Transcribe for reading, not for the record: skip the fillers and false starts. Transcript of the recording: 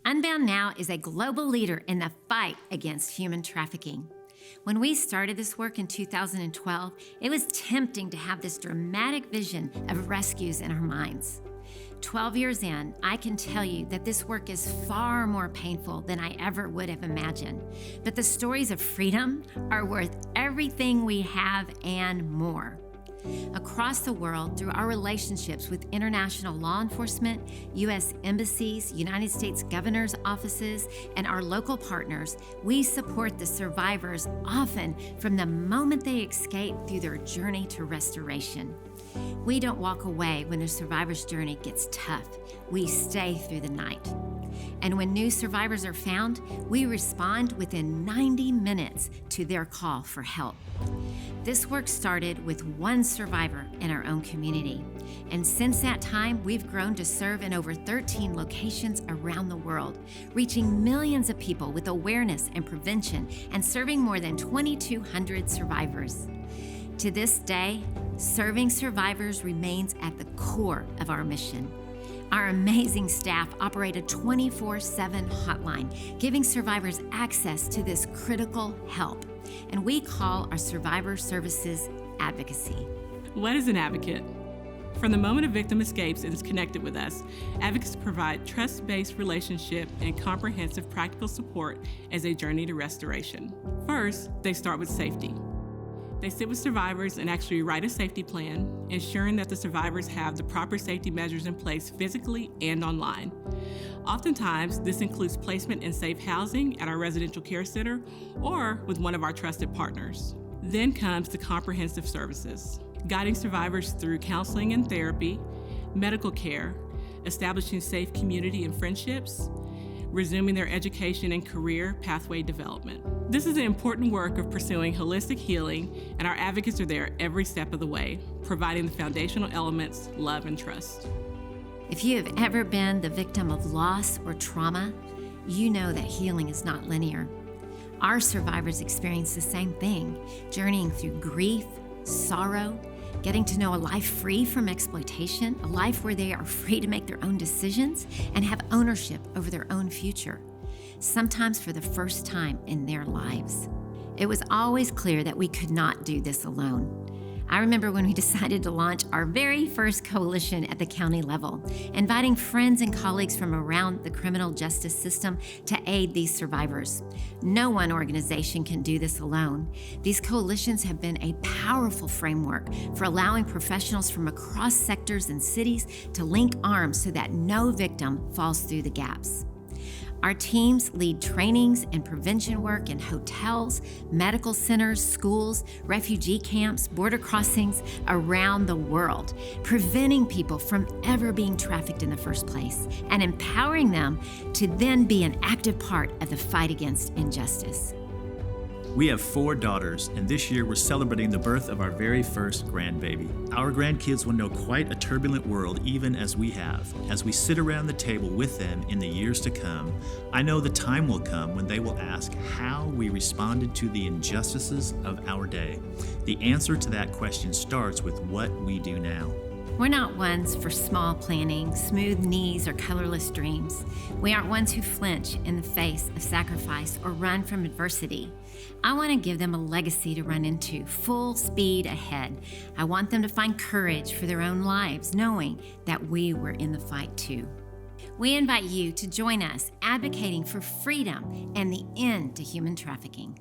Unbound now is a global leader in the fight against human trafficking. When we started this work in 2012, it was tempting to have this dramatic vision of rescues in our minds. 12 years in, I can tell you that this work is far more painful than I ever would have imagined. But the stories of freedom are worth everything we have and more. Across the world, through our relationships with international law enforcement, U.S. embassies, United States governors' offices, and our local partners, we support the survivors often from the moment they escape through their journey to restoration. We don't walk away when a survivor's journey gets tough. We stay through the night. And when new survivors are found, we respond within 90 minutes to their call for help. This work started with one survivor in our own community. And since that time, we've grown to serve in over 13 locations around the world, reaching millions of people with awareness and prevention and serving more than 2,200 survivors. To this day, serving survivors remains at the core of our mission. Our amazing staff operate a 24/7 hotline, giving survivors access to this critical help. And we call our survivor services advocacy. What is an advocate? From the moment a victim escapes and is connected with us, advocates provide trust-based relationship and comprehensive practical support as they journey to restoration. First, they start with safety. They sit with survivors and actually write a safety plan, ensuring that the survivors have the proper safety measures in place physically and online. Oftentimes, this includes placement in safe housing at our residential care center or with one of our trusted partners. Then comes the comprehensive services, guiding survivors through counseling and therapy, medical care, establishing safe community and friendships, resuming their education and career pathway development. This is the important work of pursuing holistic healing, and our advocates are there every step of the way, providing the foundational elements, love and trust. If you have ever been the victim of loss or trauma, you know that healing is not linear. Our survivors experience the same thing, journeying through grief, sorrow, getting to know a life free from exploitation, a life where they are free to make their own decisions and have ownership over their own future, sometimes for the first time in their lives. It was always clear that we could not do this alone. I remember when we decided to launch our very first coalition at the county level, inviting friends and colleagues from around the criminal justice system to aid these survivors. No one organization can do this alone. These coalitions have been a powerful framework for allowing professionals from across sectors and cities to link arms so that no victim falls through the gaps. Our teams lead trainings and prevention work in hotels, medical centers, schools, refugee camps, border crossings around the world, preventing people from ever being trafficked in the first place and empowering them to then be an active part of the fight against injustice. We have 4 daughters, and this year we're celebrating the birth of our very first grandbaby. Our grandkids will know quite a turbulent world even as we have. As we sit around the table with them in the years to come, I know the time will come when they will ask how we responded to the injustices of our day. The answer to that question starts with what we do now. We're not ones for small planning, smooth knees, or colorless dreams. We aren't ones who flinch in the face of sacrifice or run from adversity. I want to give them a legacy to run into, full speed ahead. I want them to find courage for their own lives, knowing that we were in the fight too. We invite you to join us advocating for freedom and the end to human trafficking.